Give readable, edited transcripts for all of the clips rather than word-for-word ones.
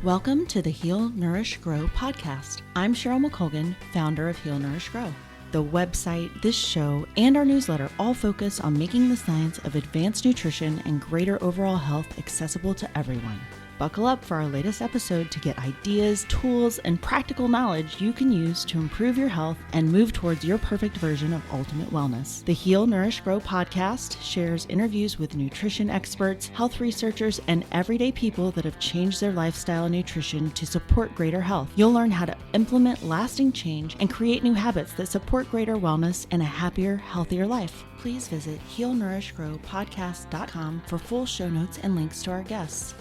Welcome to the Heal Nourish Grow podcast. I'm CHERYL McColgan, founder of Heal Nourish Grow. The website, this show, and our newsletter all focus on making the science of advanced nutrition and greater overall health accessible to everyone. Buckle up for our latest episode to get ideas, tools, and practical knowledge you can use to improve your health and move towards your perfect version of ultimate wellness. The Heal Nourish Grow podcast shares interviews with nutrition experts, health researchers, and everyday people that have changed their lifestyle and nutrition to support greater health. You'll learn how to implement lasting change and create new habits that support greater wellness and a happier, healthier life. Please visit healnourishgrowpodcast.com for full show notes and links to our guests.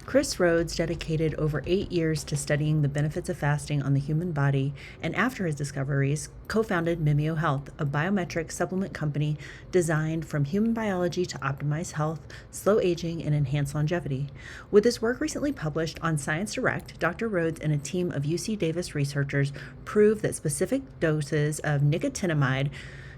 Chris Rhodes dedicated over 8 years to studying the benefits of fasting on the human body, and after his discoveries, co-founded Mimeo Health, a biometric supplement company designed from human biology to optimize health, slow aging, and enhance longevity. With his work recently published on Science Direct, Dr. Rhodes and a team of UC Davis researchers proved that specific doses of nicotinamide,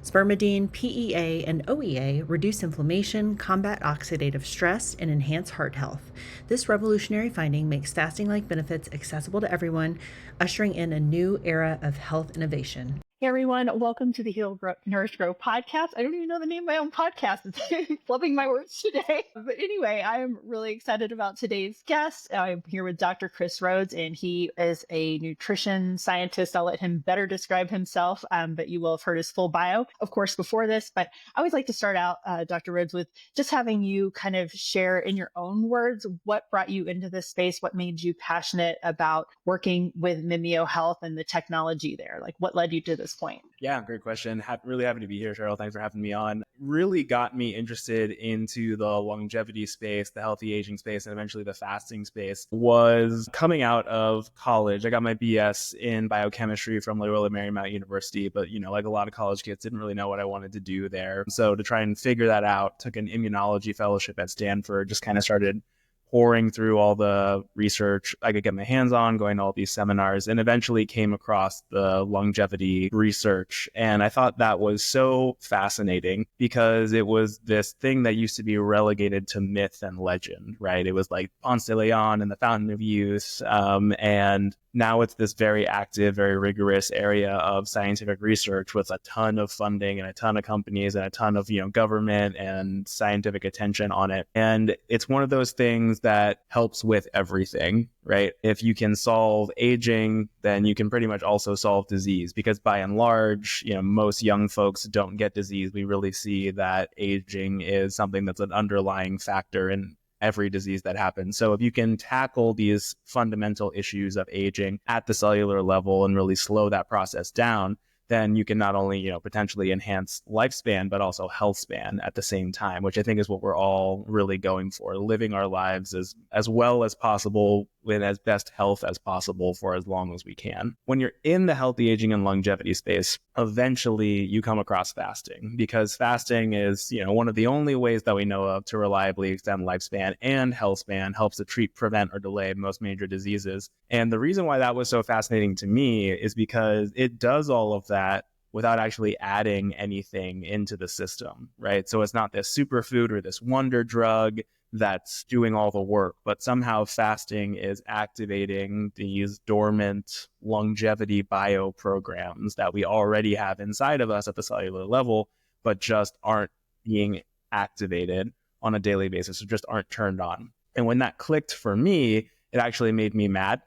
spermidine, PEA, and OEA reduce inflammation, combat oxidative stress, and enhance heart health. This revolutionary finding makes fasting-like benefits accessible to everyone, ushering in a new era of health innovation. Hey everyone, welcome to the Heal Nourish Grow podcast. I don't even know the name of my own podcast. It's flipping my words today. But anyway, I am really excited about today's guest. I'm here with Dr. Chris Rhodes, and he is a nutrition scientist. I'll let him better describe himself, but you will have heard his full bio, of course, before this. But I always like to start out, Dr. Rhodes, with just having you kind of share in your own words what brought you into this space, what made you passionate about working with Mimeo Health and the technology there. Like, what led you to this point? Yeah, great question. Really happy to be here, CHERYL. Thanks for having me on. Really got me interested into the longevity space, the healthy aging space, and eventually the fasting space was coming out of college. I got my BS in biochemistry from Loyola Marymount University, but like a lot of college kids, didn't really know what I wanted to do there. So to try and figure that out, took an immunology fellowship at Stanford, just kind of started pouring through all the research I could get my hands on, going to all these seminars, and eventually came across the longevity research. And I thought that was so fascinating because it was this thing that used to be relegated to myth and legend, right? It was like Ponce de Leon and the Fountain of Youth. And now it's this very active, very rigorous area of scientific research with a ton of funding and a ton of companies and a ton of, government and scientific attention on it. And it's one of those things that helps with everything, right? If you can solve aging, then you can pretty much also solve disease, because by and large, most young folks don't get disease. We really see that aging is something that's an underlying factor in every disease that happens. So if you can tackle these fundamental issues of aging at the cellular level and really slow that process down, then you can not only, potentially enhance lifespan, but also health span at the same time, which I think is what we're all really going for, living our lives as well as possible with as best health as possible for as long as we can. When you're in the healthy aging and longevity space, eventually you come across fasting, because fasting is, one of the only ways that we know of to reliably extend lifespan and health span, helps to treat, prevent, or delay most major diseases. And the reason why that was so fascinating to me is because it does all of that without actually adding anything into the system, right? So it's not this superfood or this wonder drug that's doing all the work, but somehow fasting is activating these dormant longevity bio programs that we already have inside of us at the cellular level, but just aren't being activated on a daily basis, or just aren't turned on. And when that clicked for me, it actually made me mad,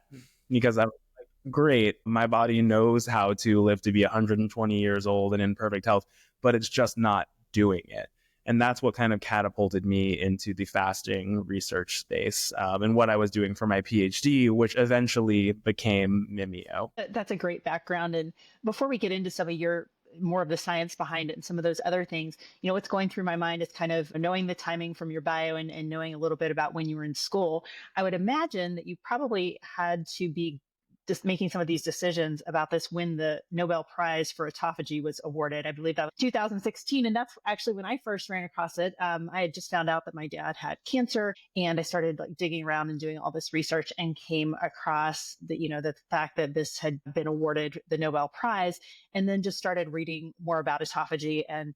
because I'm like, great, my body knows how to live to be 120 years old and in perfect health, but it's just not doing it. And that's what kind of catapulted me into the fasting research space and what I was doing for my PhD, which eventually became Mimeo. That's a great background. And before we get into some of your more of the science behind it and some of those other things, what's going through my mind is kind of knowing the timing from your bio and knowing a little bit about when you were in school. I would imagine that you probably had to be just making some of these decisions about this when the Nobel Prize for autophagy was awarded. I believe that was 2016. And that's actually when I first ran across it. I had just found out that my dad had cancer, and I started like digging around and doing all this research and came across the fact that this had been awarded the Nobel Prize, and then just started reading more about autophagy and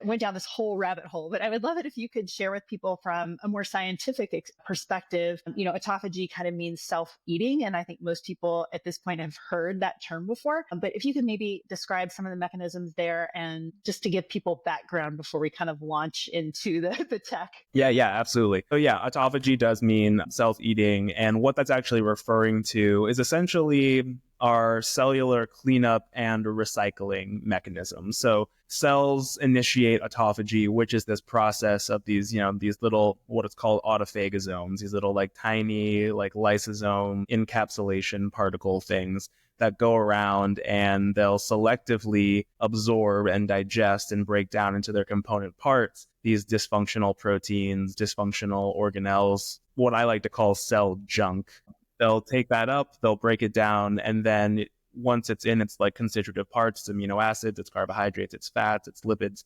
went down this whole rabbit hole. But I would love it if you could share with people from a more scientific perspective. Autophagy kind of means self-eating. And I think most people at this point have heard that term before. But if you could maybe describe some of the mechanisms there, and just to give people background before we kind of launch into the tech. Yeah, absolutely. So yeah, autophagy does mean self-eating. And what that's actually referring to is essentially our cellular cleanup and recycling mechanism. So cells initiate autophagy, which is this process of these little, what it's called autophagosomes, these little like tiny like lysosome encapsulation particle things that go around, and they'll selectively absorb and digest and break down into their component parts these dysfunctional proteins, dysfunctional organelles, what I like to call cell junk. They'll take that up, they'll break it down, and then once it's in its like constitutive parts, it's amino acids, it's carbohydrates, it's fats, it's lipids,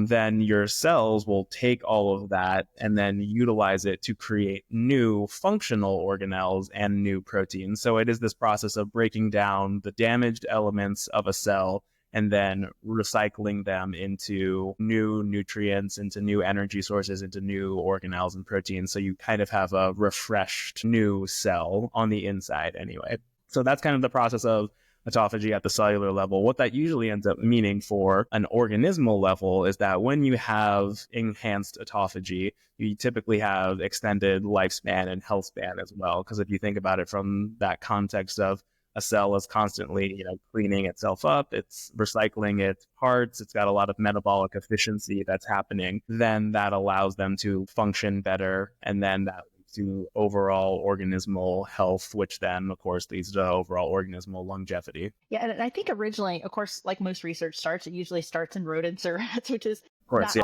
then your cells will take all of that and then utilize it to create new functional organelles and new proteins. So it is this process of breaking down the damaged elements of a cell and then recycling them into new nutrients, into new energy sources, into new organelles and proteins. So you kind of have a refreshed new cell on the inside anyway. So that's kind of the process of autophagy at the cellular level. What that usually ends up meaning for an organismal level is that when you have enhanced autophagy, you typically have extended lifespan and health span as well. Because if you think about it from that context of a cell is constantly, cleaning itself up, it's recycling its parts, it's got a lot of metabolic efficiency that's happening, then that allows them to function better. And then that to overall organismal health, which then, of course, leads to overall organismal longevity. Yeah, and I think originally, of course, like most research starts, it usually starts in rodents or rats, which is not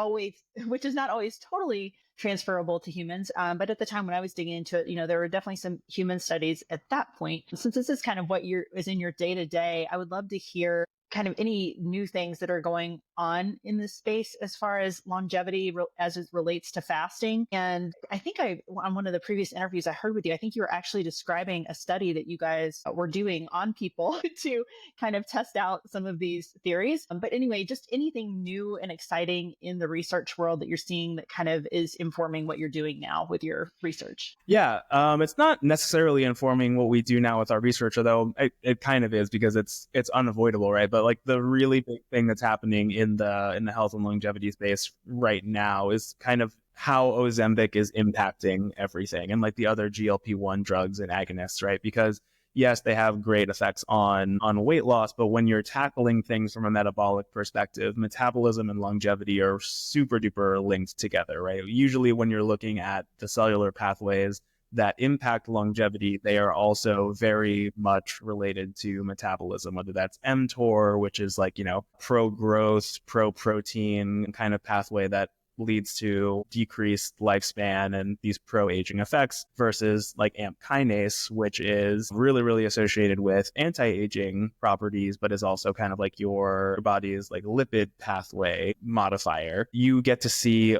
always totally transferable to humans. But at the time when I was digging into it, there were definitely some human studies at that point. Since this is kind of what is in your day to day, I would love to hear kind of any new things that are going on in this space as far as longevity as it relates to fasting. And I think on one of the previous interviews I heard with you, I think you were actually describing a study that you guys were doing on people to kind of test out some of these theories. But anyway, just anything new and exciting in the research world that you're seeing that kind of is informing what you're doing now with your research. Yeah, it's not necessarily informing what we do now with our research, although it kind of is, because it's unavoidable, right? But like the really big thing that's happening in the health and longevity space right now is kind of how Ozembic is impacting everything, and like the other GLP-1 drugs and agonists, right? Because yes, they have great effects on weight loss, but when you're tackling things from a metabolic perspective, metabolism and longevity are super duper linked together, right? Usually when you're looking at the cellular pathways that impact longevity, they are also very much related to metabolism, whether that's mTOR, which is like, pro-growth, pro-protein kind of pathway that leads to decreased lifespan and these pro-aging effects, versus like AMP kinase, which is really, really associated with anti-aging properties, but is also kind of like your body's like lipid pathway modifier. You get to see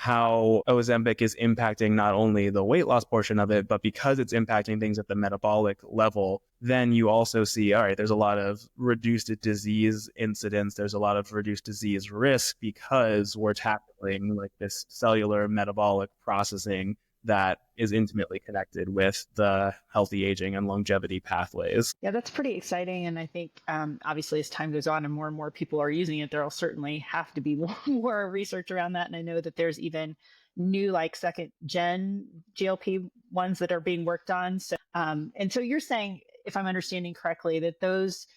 how Ozembic is impacting not only the weight loss portion of it, but because it's impacting things at the metabolic level, then you also see, all right, there's a lot of reduced disease incidence. There's a lot of reduced disease risk because we're tackling like this cellular metabolic processing that is intimately connected with the healthy aging and longevity pathways. Yeah, that's pretty exciting. And I think obviously as time goes on and more people are using it, there'll certainly have to be more research around that. And I know that there's even new like second gen GLP ones that are being worked on. So, and so you're saying, if I'm understanding correctly, that those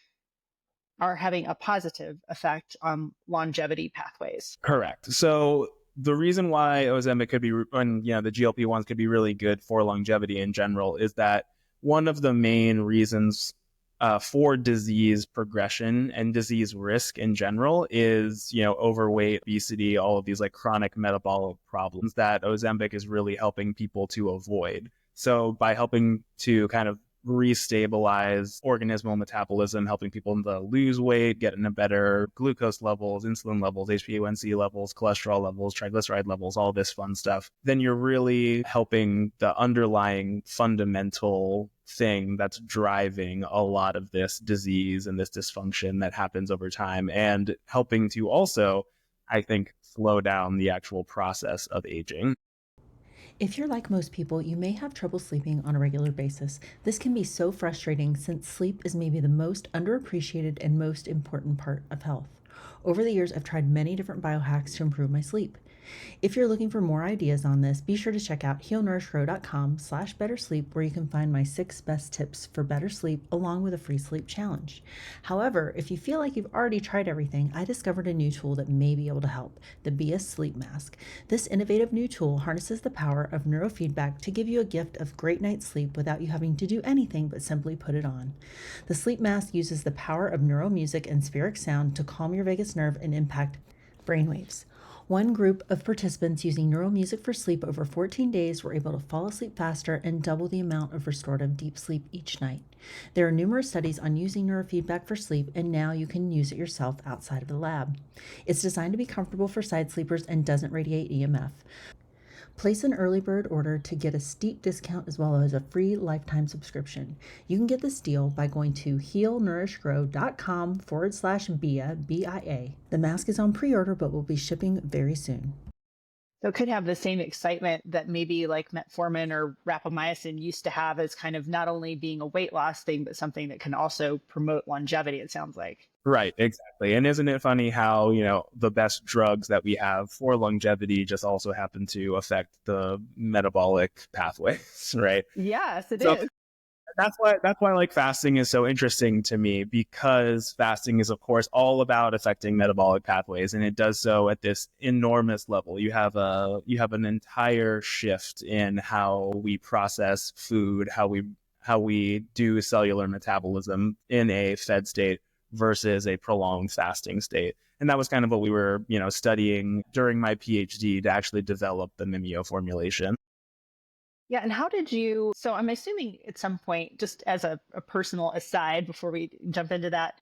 are having a positive effect on longevity pathways. Correct. So the reason why Ozembic could be, and the GLP-1s could be really good for longevity in general, is that one of the main reasons for disease progression and disease risk in general is, overweight, obesity, all of these like chronic metabolic problems that Ozembic is really helping people to avoid. So by helping to kind of restabilize organismal metabolism, helping people to lose weight, get in a better glucose levels, insulin levels, HbA1c levels, cholesterol levels, triglyceride levels, all this fun stuff, then you're really helping the underlying fundamental thing that's driving a lot of this disease and this dysfunction that happens over time, and helping to also, I think, slow down the actual process of aging. If you're like most people, you may have trouble sleeping on a regular basis. This can be so frustrating since sleep is maybe the most underappreciated and most important part of health. Over the years, I've tried many different biohacks to improve my sleep. If you're looking for more ideas on this, be sure to check out healnourishgrow.com/bettersleep, where you can find my 6 best tips for better sleep along with a free sleep challenge. However, if you feel like you've already tried everything, I discovered a new tool that may be able to help, the Be a Sleep Mask. This innovative new tool harnesses the power of neurofeedback to give you a gift of great night's sleep without you having to do anything but simply put it on. The sleep mask uses the power of neuromusic and spheric sound to calm your vagus nerve and impact brainwaves. One group of participants using neuromusic for sleep over 14 days were able to fall asleep faster and double the amount of restorative deep sleep each night. There are numerous studies on using neurofeedback for sleep, and now you can use it yourself outside of the lab. It's designed to be comfortable for side sleepers and doesn't radiate EMF. Place an early bird order to get a steep discount as well as a free lifetime subscription. You can get this deal by going to healnourishgrow.com/BIA, BIA. The mask is on pre-order but will be shipping very soon. So it could have the same excitement that maybe like metformin or rapamycin used to have, as kind of not only being a weight loss thing, but something that can also promote longevity, it sounds like. Right, exactly. And isn't it funny how, the best drugs that we have for longevity just also happen to affect the metabolic pathways, right? Yes, it So is. that's why like fasting is so interesting to me, because fasting is of course all about affecting metabolic pathways, and it does so at this enormous level. You have an entire shift in how we process food, how we do cellular metabolism in a fed state versus a prolonged fasting state. And that was kind of what we were, studying during my PhD to actually develop the Mimeo formulation. Yeah. And how did you? So I'm assuming at some point, just as a personal aside before we jump into that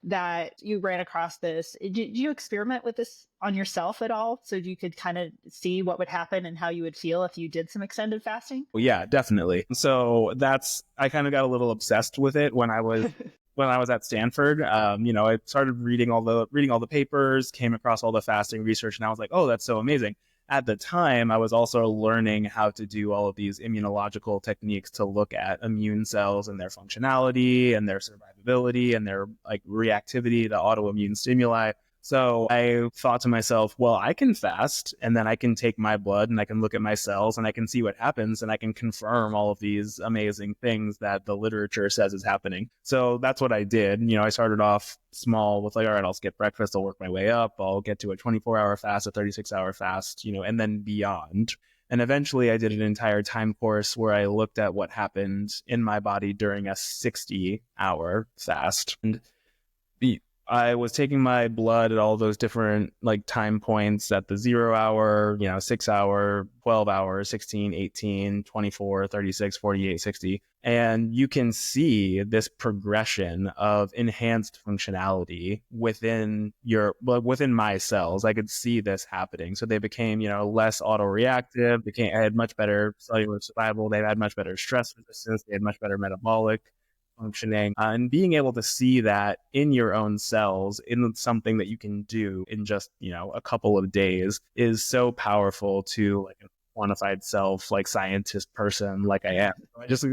you ran across this. Did you experiment with this on yourself at all? So you could kind of see what would happen and how you would feel if you did some extended fasting? Well, yeah, definitely. So I kind of got a little obsessed with it when I was at Stanford. I started reading all the papers, came across all the fasting research, and I was like, oh, that's so amazing. At the time, I was also learning how to do all of these immunological techniques to look at immune cells and their functionality and their survivability and their like reactivity to autoimmune stimuli. So I thought to myself, well, I can fast, and then I can take my blood and I can look at my cells and I can see what happens, and I can confirm all of these amazing things that the literature says is happening. So that's what I did. I started off small with like, all right, I'll skip breakfast, I'll work my way up, I'll get to a 24-hour fast, a 36-hour fast, and then beyond. And eventually I did an entire time course where I looked at what happened in my body during a 60-hour fast. And I was taking my blood at all those different like time points at the 0 hour, 6 hour, 12 hour, 16, 18, 24, 36, 48, 60. And you can see this progression of enhanced functionality within my cells. I could see this happening. So they became, less autoreactive, had much better cellular survival. They had much better stress resistance. They had much better metabolic functioning, and being able to see that in your own cells in something that you can do in just a couple of days is so powerful to like a quantified self, like scientist person like I am.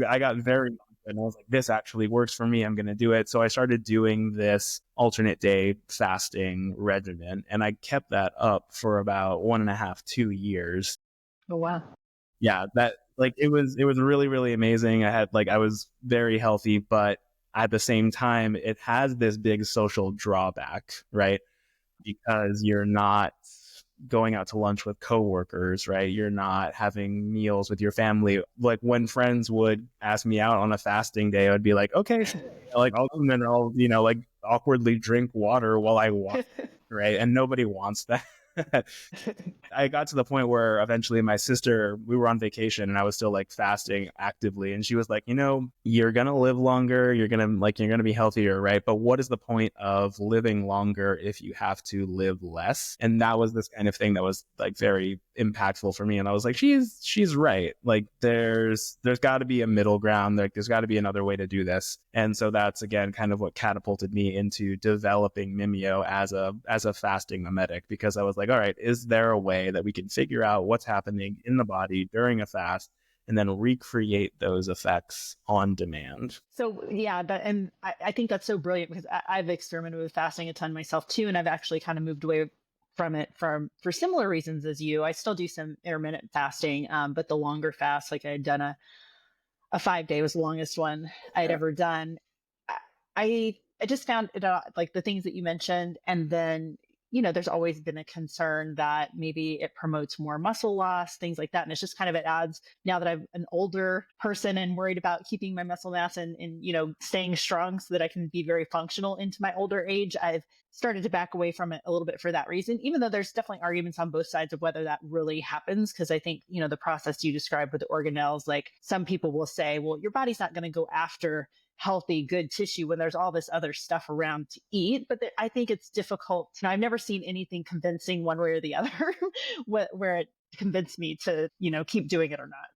I got very and I was like, this actually works for me, I'm going to do it. So I started doing this alternate day fasting regimen, and I kept that up for about 1.5, 2 years. Oh, wow. Yeah, that like it was really, really amazing. I was very healthy, but at the same time, it has this big social drawback, right? Because you're not going out to lunch with coworkers, right? You're not having meals with your family. Like when friends would ask me out on a fasting day, I'd be like, okay, sure. Like and then I'll, like awkwardly drink water while I walk, right? And nobody wants that. I got to the point where eventually my sister, we were on vacation and I was still like fasting actively. And she was like, you're going to live longer. You're going to be healthier, right? But what is the point of living longer if you have to live less? And that was this kind of thing that was like very impactful for me. And I was like, she's right. Like there's got to be a middle ground. Like there's got to be another way to do this. And so that's again kind of what catapulted me into developing Mimeo as a fasting mimetic, because I was like, all right, is there a way that we can figure out what's happening in the body during a fast and then recreate those effects on demand? So yeah, and I think that's so brilliant, because I've experimented with fasting a ton myself too, and I've actually kind of moved away from it for similar reasons as you. I still do some intermittent fasting, but the longer fast, like I had done a 5-day was the longest one I had ever done. I just found it like the things that you mentioned, and then there's always been a concern that maybe it promotes more muscle loss, things like that. And it's just kind of, it adds, now that I'm an older person and worried about keeping my muscle mass and staying strong so that I can be very functional into my older age, I've started to back away from it a little bit for that reason, even though there's definitely arguments on both sides of whether that really happens. Because I think, the process you described with the organelles, like some people will say, well, your body's not going to go after healthy, good tissue when there's all this other stuff around to eat. But I think it's difficult. I've never seen anything convincing one way or the other where it convinced me to, keep doing it or not.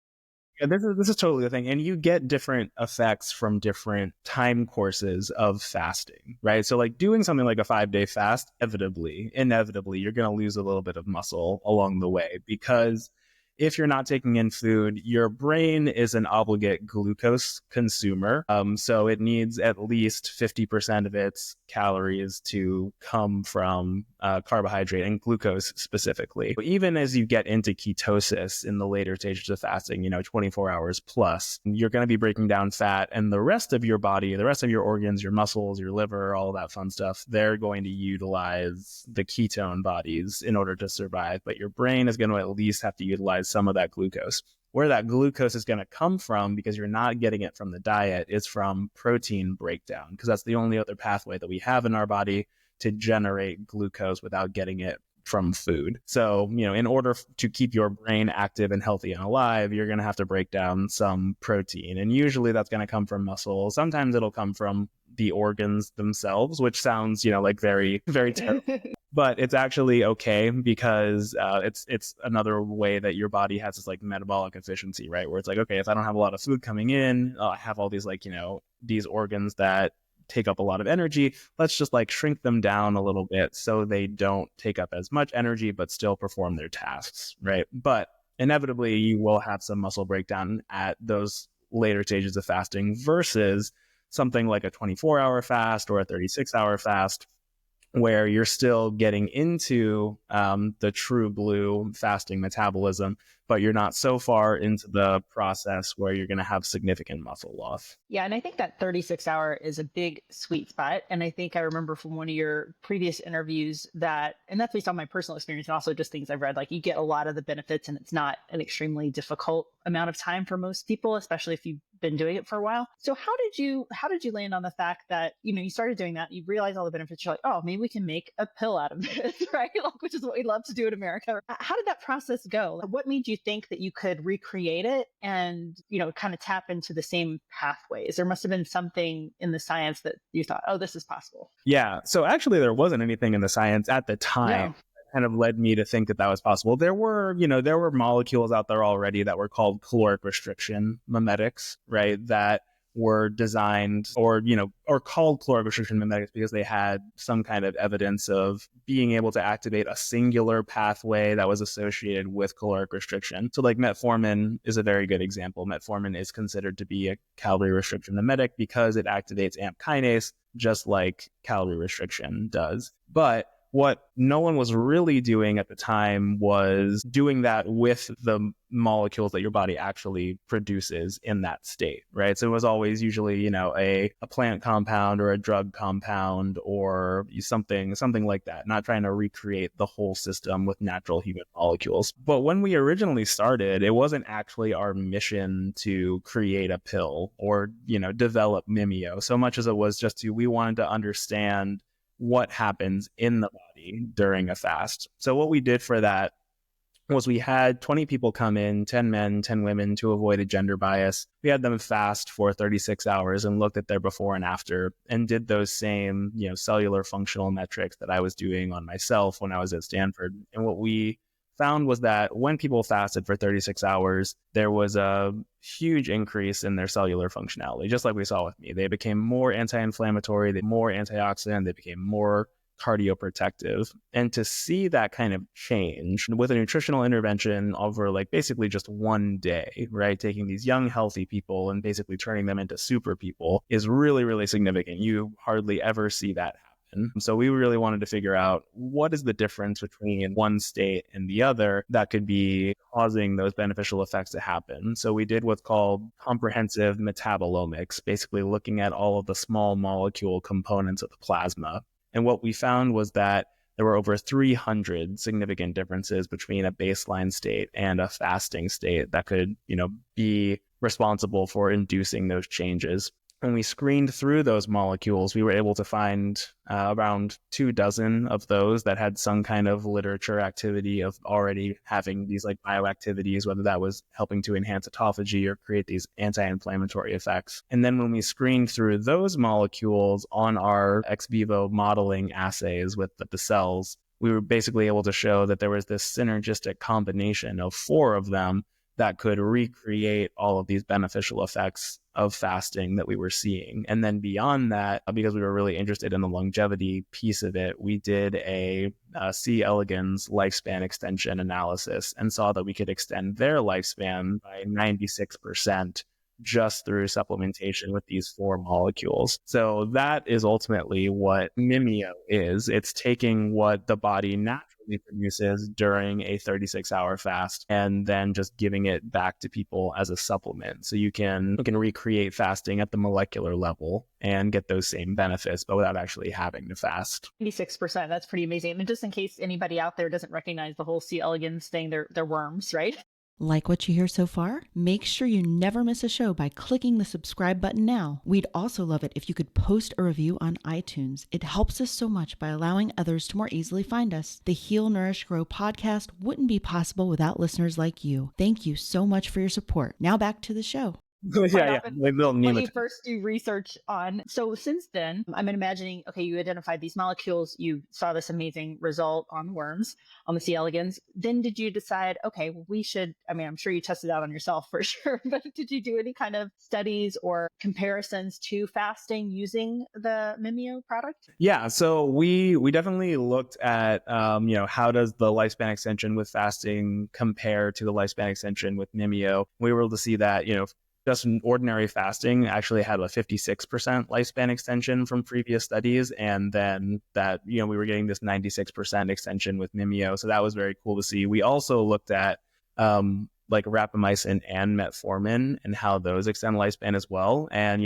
Yeah, this is totally the thing. And you get different effects from different time courses of fasting, right? So like doing something like a 5-day fast, inevitably, you're going to lose a little bit of muscle along the way, because if you're not taking in food, your brain is an obligate glucose consumer. So it needs at least 50% of its calories to come from carbohydrate and glucose specifically. Even as you get into ketosis in the later stages of fasting, 24 hours plus, you're going to be breaking down fat, and the rest of your body, the rest of your organs, your muscles, your liver, all of that fun stuff, they're going to utilize the ketone bodies in order to survive. But your brain is going to at least have to utilize some of that glucose. Where that glucose is going to come from, because you're not getting it from the diet, is from protein breakdown, because that's the only other pathway that we have in our body to generate glucose without getting it from food. So, in order to keep your brain active and healthy and alive, you're going to have to break down some protein. And usually that's going to come from muscle. Sometimes it'll come from the organs themselves, which sounds, like very, very terrible. But it's actually okay, because it's another way that your body has this like metabolic efficiency, right? Where it's like, okay, if I don't have a lot of food coming in, I have all these like, these organs that take up a lot of energy. Let's just like shrink them down a little bit so they don't take up as much energy, but still perform their tasks, right? But inevitably, you will have some muscle breakdown at those later stages of fasting versus something like a 24-hour fast or a 36-hour fast, where you're still getting into the true blue fasting metabolism, but you're not so far into the process where you're going to have significant muscle loss. Yeah, and I think that 36-hour is a big sweet spot. And I think I remember from one of your previous interviews that, and that's based on my personal experience and also just things I've read, like you get a lot of the benefits, and it's not an extremely difficult amount of time for most people, especially if you've been doing it for a while. So how did you land on the fact that, you started doing that, you realize all the benefits, you're like, oh, maybe we can make a pill out of this, right? Like, which is what we love to do in America. How did that process go? Like, what made you think that you could recreate it and, kind of tap into the same pathways? There must have been something in the science that you thought, oh, this is possible. Yeah. So actually there wasn't anything in the science at the time. Yeah. Kind of led me to think that was possible. There were molecules out there already that were called caloric restriction mimetics, right? That were designed or called caloric restriction mimetics because they had some kind of evidence of being able to activate a singular pathway that was associated with caloric restriction. So like metformin is a very good example. Metformin is considered to be a calorie restriction mimetic because it activates AMP kinase just like calorie restriction does. But what no one was really doing at the time was doing that with the molecules that your body actually produces in that state, right? So it was always usually, a plant compound or a drug compound or something like that, not trying to recreate the whole system with natural human molecules. But when we originally started, it wasn't actually our mission to create a pill or, develop Mimeo so much as it was just we wanted to understand what happens in the body during a fast. So what we did for that was we had 20 people come in, 10 men, 10 women, to avoid a gender bias. We had them fast for 36 hours and looked at their before and after and did those same, cellular functional metrics that I was doing on myself when I was at Stanford. And what we found was that when people fasted for 36 hours, there was a huge increase in their cellular functionality, just like we saw with me. They became more anti-inflammatory, more antioxidant, they became more cardioprotective. And to see that kind of change with a nutritional intervention over basically just one day, right? Taking these young, healthy people and basically turning them into super people is really, really significant. You hardly ever see that happen. So we really wanted to figure out what is the difference between one state and the other that could be causing those beneficial effects to happen. So we did what's called comprehensive metabolomics, basically looking at all of the small molecule components of the plasma. And what we found was that there were over 300 significant differences between a baseline state and a fasting state that could, be responsible for inducing those changes. When we screened through those molecules, we were able to find around 24 of those that had some kind of literature activity of already having these bioactivities, whether that was helping to enhance autophagy or create these anti-inflammatory effects. And then when we screened through those molecules on our ex vivo modeling assays with the cells, we were basically able to show that there was this synergistic combination of 4 of them that could recreate all of these beneficial effects of fasting that we were seeing. And then beyond that, because we were really interested in the longevity piece of it, we did a C. elegans lifespan extension analysis and saw that we could extend their lifespan by 96% just through supplementation with these 4 molecules. So that is ultimately what Mimeo is. It's taking what the body naturally produces during a 36-hour fast and then just giving it back to people as a supplement. So you can recreate fasting at the molecular level and get those same benefits, but without actually having to fast. 96%, that's pretty amazing. And just in case anybody out there doesn't recognize the whole C. elegans thing, they're worms, right? Like what you hear so far? Make sure you never miss a show by clicking the subscribe button now. We'd also love it if you could post a review on iTunes. It helps us so much by allowing others to more easily find us. The Heal Nourish Grow podcast wouldn't be possible without listeners like you. Thank you so much for your support. Now back to the show. Yeah. When you first do research on, so since then, I'm imagining, okay, you identified these molecules, you saw this amazing result on worms, on the C. elegans. Then did you decide, okay, we should, I'm sure you tested out on yourself for sure, but did you do any kind of studies or comparisons to fasting using the Mimeo product? Yeah, so we definitely looked at, how does the lifespan extension with fasting compare to the lifespan extension with Mimeo? We were able to see that, just ordinary fasting actually had a 56% lifespan extension from previous studies. And then that, we were getting this 96% extension with Mimeo. So that was very cool to see. We also looked at rapamycin and metformin and how those extend lifespan as well. And,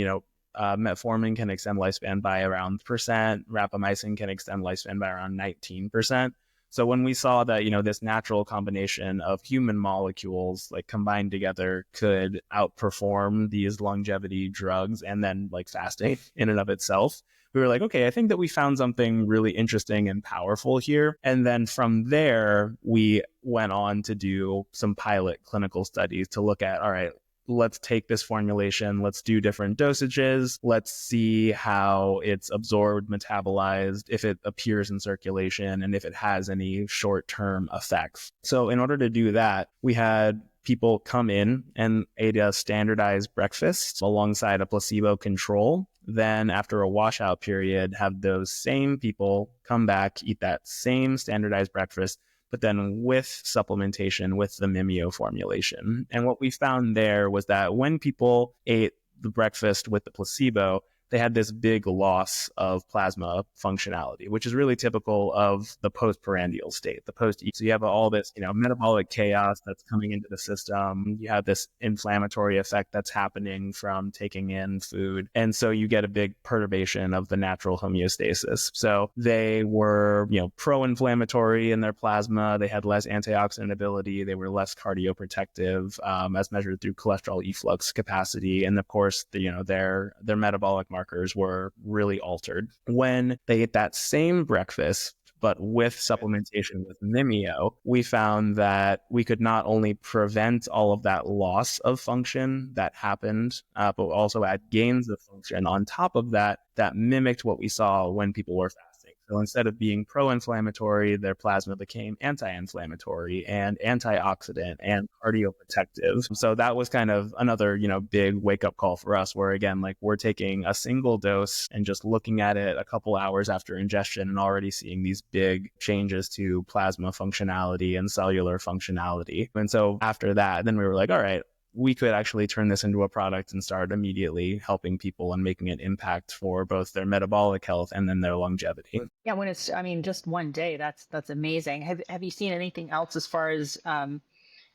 metformin can extend lifespan by around percent. Rapamycin can extend lifespan by around 19%. So when we saw that, this natural combination of human molecules combined together could outperform these longevity drugs and then fasting in and of itself, we were like, okay, I think that we found something really interesting and powerful here. And then from there, we went on to do some pilot clinical studies to look at, all right, let's take this formulation, let's do different dosages, let's see how it's absorbed, metabolized, if it appears in circulation, and if it has any short-term effects. So in order to do that, we had people come in and ate a standardized breakfast alongside a placebo control. Then after a washout period, have those same people come back, eat that same standardized breakfast, but then with supplementation with the Mimeo formulation. And what we found there was that when people ate the breakfast with the placebo, they had this big loss of plasma functionality, which is really typical of the postprandial state, the post-eat. So you have all this, metabolic chaos that's coming into the system. You have this inflammatory effect that's happening from taking in food. And so you get a big perturbation of the natural homeostasis. So they were, pro-inflammatory in their plasma. They had less antioxidant ability. They were less cardioprotective, as measured through cholesterol efflux capacity. And of course, their metabolic markers were really altered. When they ate that same breakfast, but with supplementation with Mimeo, we found that we could not only prevent all of that loss of function that happened, but also add gains of function on top of that, that mimicked what we saw when people were fasting. So instead of being pro-inflammatory, their plasma became anti-inflammatory and antioxidant and cardioprotective. So that was kind of another, big wake-up call for us, where again, like, we're taking a single dose and just looking at it a couple hours after ingestion and already seeing these big changes to plasma functionality and cellular functionality. And so after that, then we were like, all right, we could actually turn this into a product and start immediately helping people and making an impact for both their metabolic health and then their longevity. Yeah, when it's, just one day, that's amazing. Have you seen anything else as far as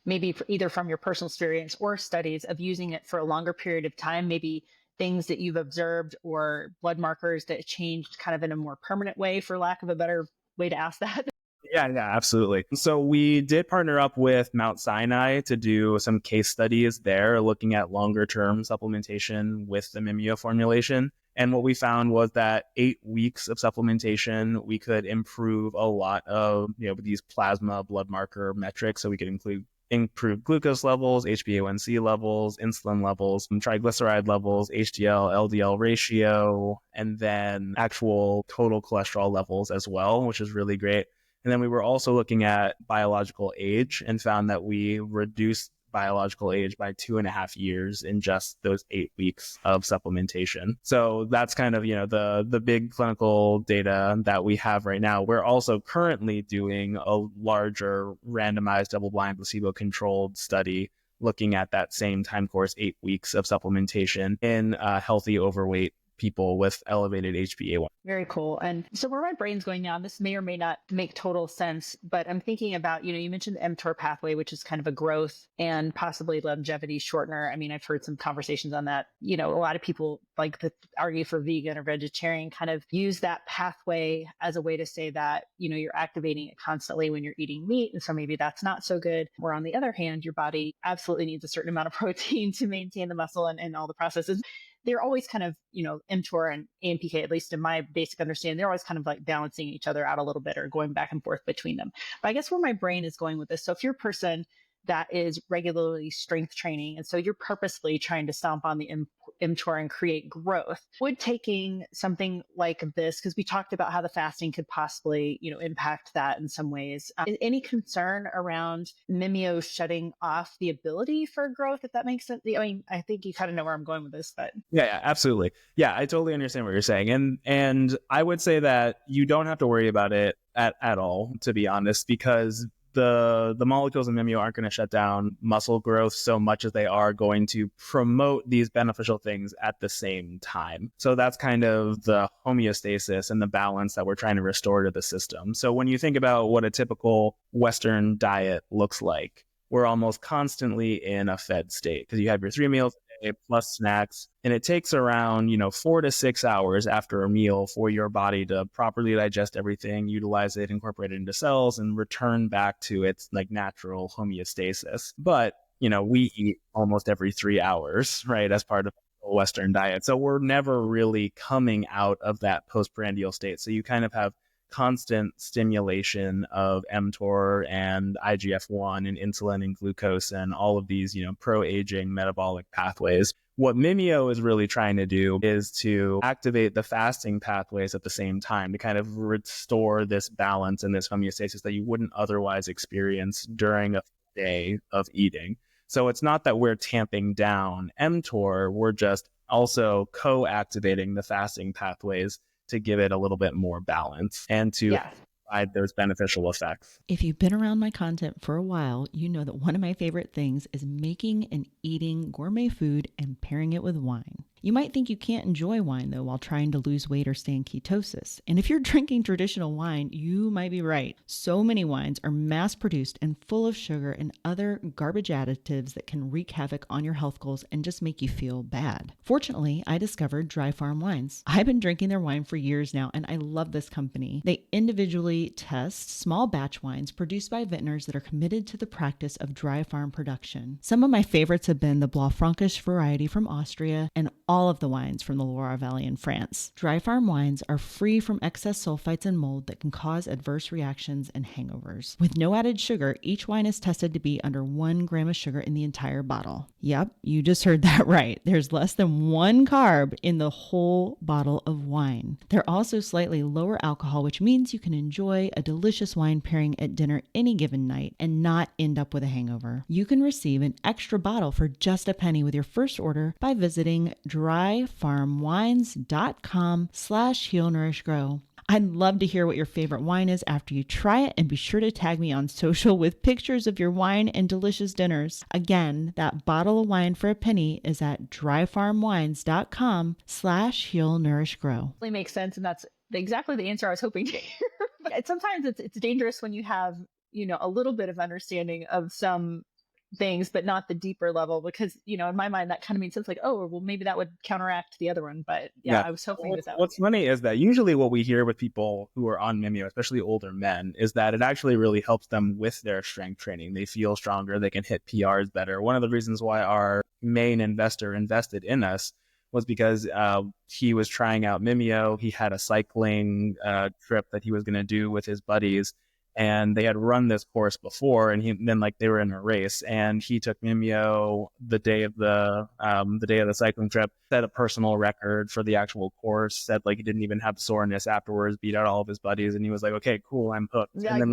maybe either from your personal experience or studies of using it for a longer period of time, maybe things that you've observed or blood markers that changed kind of in a more permanent way, for lack of a better way to ask that? Yeah, absolutely. So we did partner up with Mount Sinai to do some case studies there, looking at longer term supplementation with the Mimeo formulation. And what we found was that 8 weeks of supplementation, we could improve a lot of, these plasma blood marker metrics. So we could improve glucose levels, HbA1c levels, insulin levels, triglyceride levels, HDL, LDL ratio, and then actual total cholesterol levels as well, which is really great. And then we were also looking at biological age and found that we reduced biological age by 2.5 years in just those 8 weeks of supplementation. So that's kind of, the big clinical data that we have right now. We're also currently doing a larger randomized double-blind placebo-controlled study looking at that same time course, 8 weeks of supplementation in healthy overweight people with elevated HbA1. Very cool. And so where my brain's going now, this may or may not make total sense, but I'm thinking about, you mentioned the mTOR pathway, which is kind of a growth and possibly longevity shortener. I mean, I've heard some conversations on that. A lot of people like to argue for vegan or vegetarian kind of use that pathway as a way to say that, you're activating it constantly when you're eating meat. And so maybe that's not so good. Where on the other hand, your body absolutely needs a certain amount of protein to maintain the muscle and all the processes. They're always kind of, mTOR and AMPK, at least in my basic understanding, they're always kind of like balancing each other out a little bit or going back and forth between them. But I guess where my brain is going with this, so if you're a person that is regularly strength training, and so you're purposely trying to stomp on the mTOR and create growth, would taking something like this, because we talked about how the fasting could possibly, impact that in some ways. Is any concern around Mimeo shutting off the ability for growth, if that makes sense? I mean, I think you kind of know where I'm going with this, but yeah, absolutely. Yeah, I totally understand what you're saying, and I would say that you don't have to worry about it at all, to be honest, because the molecules in Mimeo aren't going to shut down muscle growth so much as they are going to promote these beneficial things at the same time. So that's kind of the homeostasis and the balance that we're trying to restore to the system. So when you think about what a typical Western diet looks like, we're almost constantly in a fed state because you have your 3 meals a day plus snacks, and it takes around 4 to 6 hours after a meal for your body to properly digest everything, utilize it, incorporate it into cells, and return back to its natural homeostasis. But we eat almost every 3 hours, right, as part of a Western diet, so we're never really coming out of that postprandial state. So you kind of have constant stimulation of mTOR and IGF-1 and insulin and glucose and all of these, pro-aging metabolic pathways. What Mimeo is really trying to do is to activate the fasting pathways at the same time to kind of restore this balance and this homeostasis that you wouldn't otherwise experience during a day of eating. So it's not that we're tamping down mTOR, we're just also co-activating the fasting pathways to give it a little bit more balance and to provide those beneficial effects. If you've been around my content for a while, you know that one of my favorite things is making and eating gourmet food and pairing it with wine. You might think you can't enjoy wine, though, while trying to lose weight or stay in ketosis. And if you're drinking traditional wine, you might be right. So many wines are mass-produced and full of sugar and other garbage additives that can wreak havoc on your health goals and just make you feel bad. Fortunately, I discovered Dry Farm Wines. I've been drinking their wine for years now, and I love this company. They individually test small batch wines produced by vintners that are committed to the practice of dry farm production. Some of my favorites have been the Blaufränkisch variety from Austria and all of the wines from the Loire Valley in France. Dry farm wines are free from excess sulfites and mold that can cause adverse reactions and hangovers. With no added sugar, each wine is tested to be under 1 gram of sugar in the entire bottle. Yep, you just heard that right. There's less than 1 carb in the whole bottle of wine. They're also slightly lower alcohol, which means you can enjoy a delicious wine pairing at dinner any given night and not end up with a hangover. You can receive an extra bottle for just a penny with your first order by visiting dryfarmwines.com/Heal Nourish Grow. I'd love to hear what your favorite wine is after you try it, and be sure to tag me on social with pictures of your wine and delicious dinners. Again, that bottle of wine for a penny is at dryfarmwines.com/Heal Nourish Grow. It makes sense, and that's exactly the answer I was hoping to hear. But sometimes it's dangerous when you have, a little bit of understanding of some things, but not the deeper level, because, in my mind, that kind of makes sense. Like, oh, well, maybe that would counteract the other one. But yeah. I was hoping that What's funny is that usually what we hear with people who are on Mimeo, especially older men, is that it actually really helps them with their strength training. They feel stronger. They can hit PRs better. One of the reasons why our main investor invested in us was because he was trying out Mimeo. He had a cycling trip that he was going to do with his buddies, and they had run this course before, and they were in a race, and he took Mimeo the day of the cycling trip, set a personal record for the actual course, said like he didn't even have soreness afterwards, beat out all of his buddies, and he was like, okay, cool, I'm hooked. Yeah. And then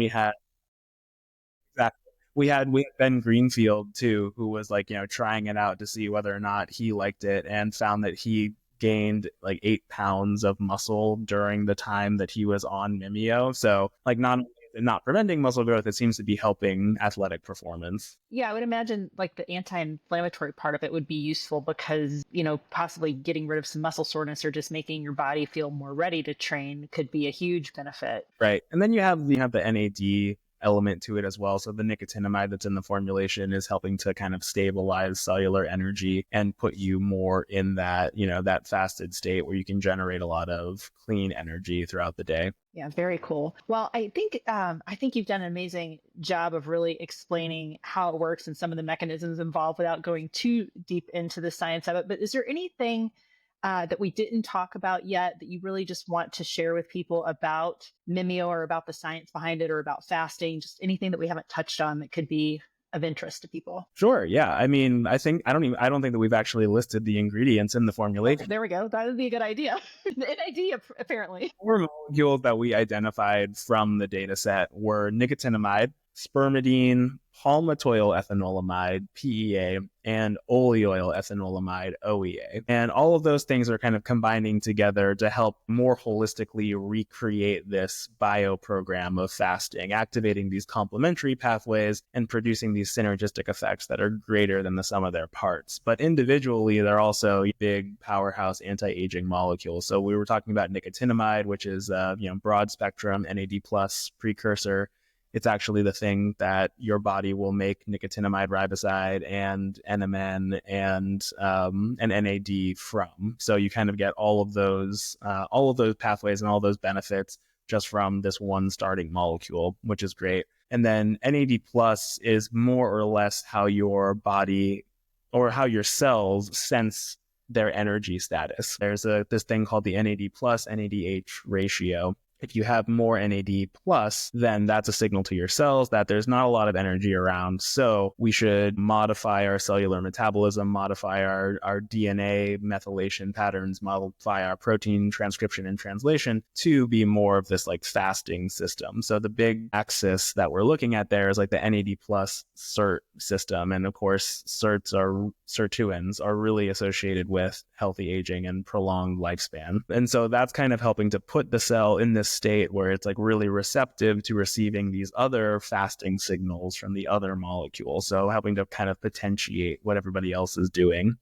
we had Ben Greenfield too, who was like, trying it out to see whether or not he liked it, and found that he gained like 8 pounds of muscle during the time that he was on Mimeo. So like not preventing muscle growth, it seems to be helping athletic performance. Yeah, I would imagine like the anti-inflammatory part of it would be useful because, possibly getting rid of some muscle soreness or just making your body feel more ready to train could be a huge benefit. Right. And then you have the NAD element to it as well. So the nicotinamide that's in the formulation is helping to kind of stabilize cellular energy and put you more in that, that fasted state where you can generate a lot of clean energy throughout the day. Yeah, very cool. Well, I think you've done an amazing job of really explaining how it works and some of the mechanisms involved without going too deep into the science of it. But is there anything that we didn't talk about yet that you really just want to share with people about Mimeo or about the science behind it or about fasting, just anything that we haven't touched on that could be of interest to people? Sure. Yeah. I mean, I don't think that we've actually listed the ingredients in the formulation. There we go. That would be a good idea. NAD, apparently. 4 molecules that we identified from the data set were nicotinamide, spermidine, palmitoyl ethanolamide, PEA, and oleoyl ethanolamide, OEA. And all of those things are kind of combining together to help more holistically recreate this bio program of fasting, activating these complementary pathways and producing these synergistic effects that are greater than the sum of their parts. But individually, they're also big powerhouse anti-aging molecules. So we were talking about nicotinamide, which is broad spectrum NAD+ precursor. It's actually the thing that your body will make nicotinamide riboside and NMN and NAD from. So you kind of get all of those pathways and all those benefits just from this one starting molecule, which is great. And then NAD+ is more or less how your body or how your cells sense their energy status. There's this thing called the NAD+ NADH ratio. If you have more NAD+, then that's a signal to your cells that there's not a lot of energy around. So we should modify our cellular metabolism, modify our DNA methylation patterns, modify our protein transcription and translation to be more of this like fasting system. So the big axis that we're looking at there is like the NAD+ SIRT system. And of course, sirtuins are really associated with healthy aging and prolonged lifespan. And so that's kind of helping to put the cell in this state where it's like really receptive to receiving these other fasting signals from the other molecules. So helping to kind of potentiate what everybody else is doing.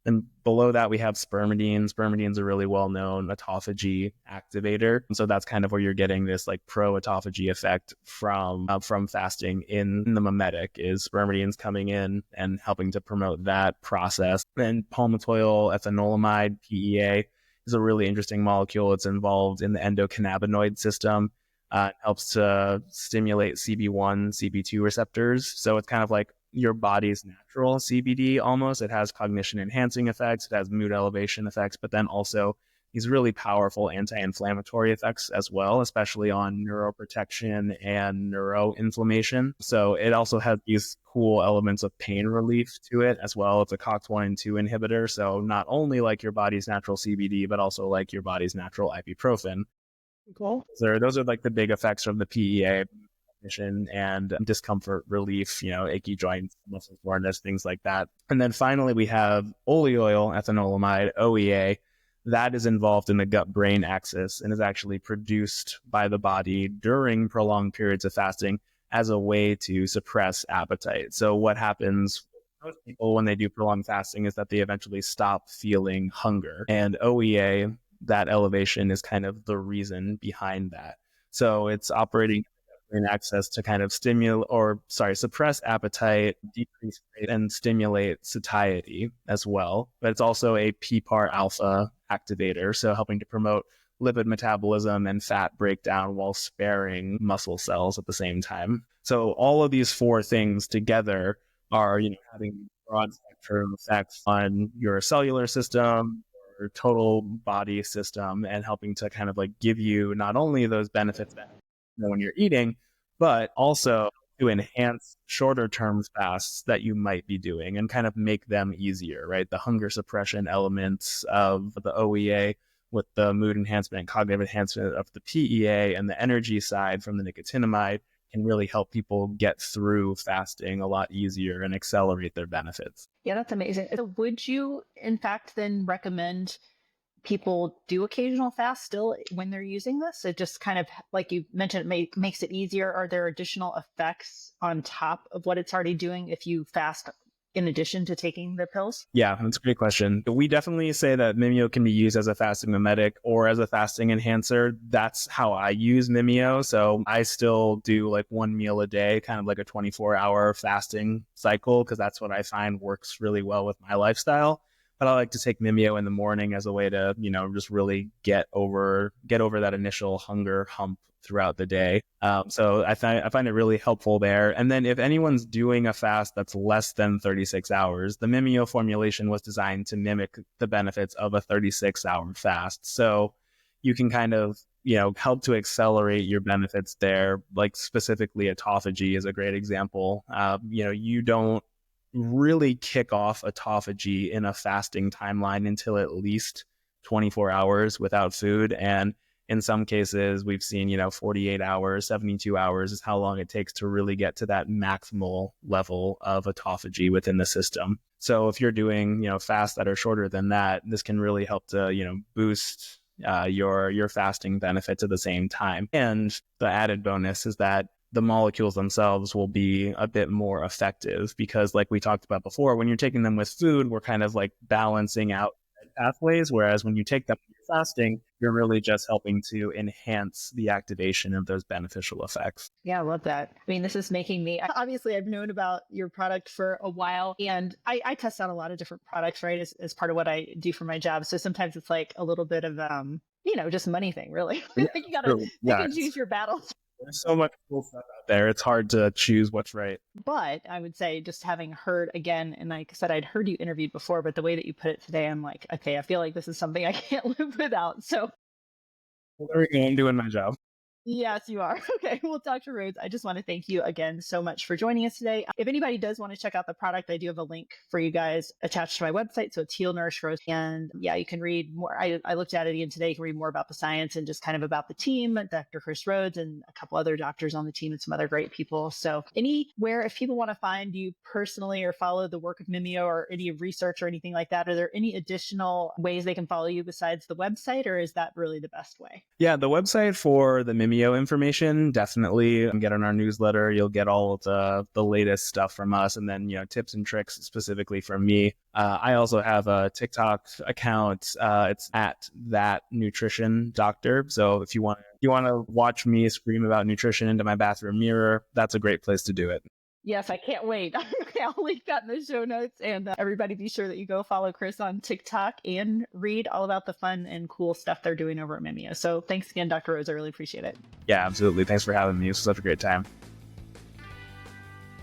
And below that, we have spermidine. Spermidine's a really well-known autophagy activator. And so that's kind of where you're getting this like pro-autophagy effect from fasting in the mimetic is spermidine's coming in and helping to promote that process. And palmitoyl ethanolamide, PEA, is a really interesting molecule. It's involved in the endocannabinoid system. It helps to stimulate CB1, CB2 receptors. So it's kind of like your body's natural CBD almost. It has cognition enhancing effects, it has mood elevation effects, but then also these really powerful anti-inflammatory effects as well, especially on neuroprotection and neuroinflammation. So it also has these cool elements of pain relief to it as well. It's a COX-1 and 2 inhibitor. So not only like your body's natural CBD, but also like your body's natural ibuprofen. Cool. Those are like the big effects from the PEA, and discomfort relief, achy joints, muscle soreness, things like that. And then finally, we have oleoyl ethanolamide, OEA. That is involved in the gut-brain axis and is actually produced by the body during prolonged periods of fasting as a way to suppress appetite. So what happens with most people when they do prolonged fasting is that they eventually stop feeling hunger. And OEA, that elevation, is kind of the reason behind that. So it's operating in access to kind of suppress appetite, decrease weight, and stimulate satiety as well. But it's also a PPAR alpha activator, so helping to promote lipid metabolism and fat breakdown while sparing muscle cells at the same time. So all of these four things together are, having broad spectrum effects on your cellular system, your total body system, and helping to kind of like give you not only those benefits that when you're eating, but also to enhance shorter term fasts that you might be doing and kind of make them easier, right? The hunger suppression elements of the OEA with the mood enhancement, cognitive enhancement of the PEA, and the energy side from the nicotinamide can really help people get through fasting a lot easier and accelerate their benefits. Yeah, that's amazing. So would you, in fact, then recommend people do occasional fast still when they're using this? It just kind of, like you mentioned, it makes it easier. Are there additional effects on top of what it's already doing if you fast in addition to taking the pills? Yeah, that's a great question. We definitely say that Mimeo can be used as a fasting mimetic or as a fasting enhancer. That's how I use Mimeo. So I still do like one meal a day, kind of like a 24-hour fasting cycle, because that's what I find works really well with my lifestyle. But I like to take Mimeo in the morning as a way to, just really get over that initial hunger hump throughout the day. So I find it really helpful there. And then if anyone's doing a fast that's less than 36 hours, the Mimeo formulation was designed to mimic the benefits of a 36-hour fast. So you can kind of, help to accelerate your benefits there. Like specifically autophagy is a great example. You don't really kick off autophagy in a fasting timeline until at least 24 hours without food. And in some cases, we've seen, 48 hours, 72 hours is how long it takes to really get to that maximal level of autophagy within the system. So if you're doing, fasts that are shorter than that, this can really help to, boost your fasting benefits at the same time. And the added bonus is that the molecules themselves will be a bit more effective because, like we talked about before, when you're taking them with food, we're kind of like balancing out pathways. Whereas when you take them when you're fasting, you're really just helping to enhance the activation of those beneficial effects. Yeah, I love that. I mean, this is making me, obviously I've known about your product for a while, and I test out a lot of different products, right? As part of what I do for my job. So sometimes it's like a little bit of, just money thing, really. Yeah, you gotta pick and choose your battles. There's so much cool stuff out there. It's hard to choose what's right. But I would say, just having heard again, and like I said, I'd heard you interviewed before, but the way that you put it today, I'm like, okay, I feel like this is something I can't live without. So Well, there we go. I'm doing my job. yes, you are. Okay. Well, Dr. Rhodes, I just want to thank you again so much for joining us today. If anybody does want to check out the product, I do have a link for you guys attached to my website. So it's Heal Nourish Grow. And yeah, you can read more. I looked at it again today. You can read more about the science and just kind of about the team, Dr. Chris Rhodes and a couple other doctors on the team and some other great people. So anywhere, if people want to find you personally or follow the work of Mimeo or any research or anything like that, are there any additional ways they can follow you besides the website, or is that really the best way? Yeah, the website for the Mimeo information, definitely get on our newsletter. You'll get all of the latest stuff from us, and then tips and tricks specifically from me. I also have a TikTok account. It's at That Nutrition Doctor. So if you want to watch me scream about nutrition into my bathroom mirror, that's a great place to do it. Yes, I can't wait. I'll link that in the show notes. And everybody be sure that you go follow Chris on TikTok and read all about the fun and cool stuff they're doing over at Mimeo. So thanks again, Dr. Rhodes. I really appreciate it. Yeah, absolutely. Thanks for having me. It was such a great time.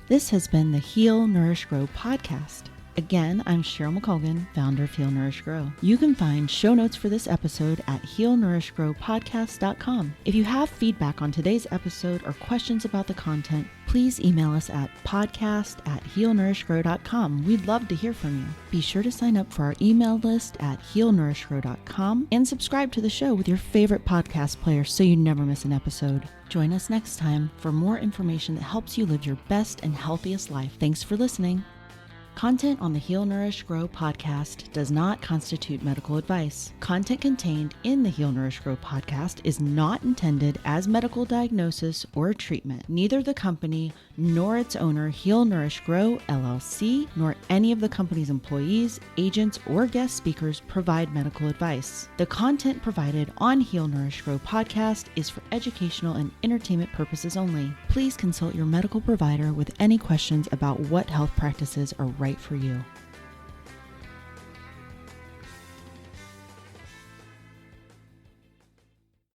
This has been the Heal Nourish Grow podcast. Again, I'm CHERYL McColgan, founder of Heal Nourish Grow. You can find show notes for this episode at healnourishgrowpodcast.com. If you have feedback on today's episode or questions about the content, please email us at podcast@healnourishgrow.com. We'd love to hear from you. Be sure to sign up for our email list at healnourishgrow.com and subscribe to the show with your favorite podcast player so you never miss an episode. Join us next time for more information that helps you live your best and healthiest life. Thanks for listening. Content on the Heal Nourish Grow podcast does not constitute medical advice. Content contained in the Heal Nourish Grow podcast is not intended as medical diagnosis or treatment. Neither the company nor its owner, Heal Nourish Grow LLC, nor any of the company's employees, agents, or guest speakers provide medical advice. The content provided on Heal Nourish Grow podcast is for educational and entertainment purposes only. Please consult your medical provider with any questions about what health practices are right for you.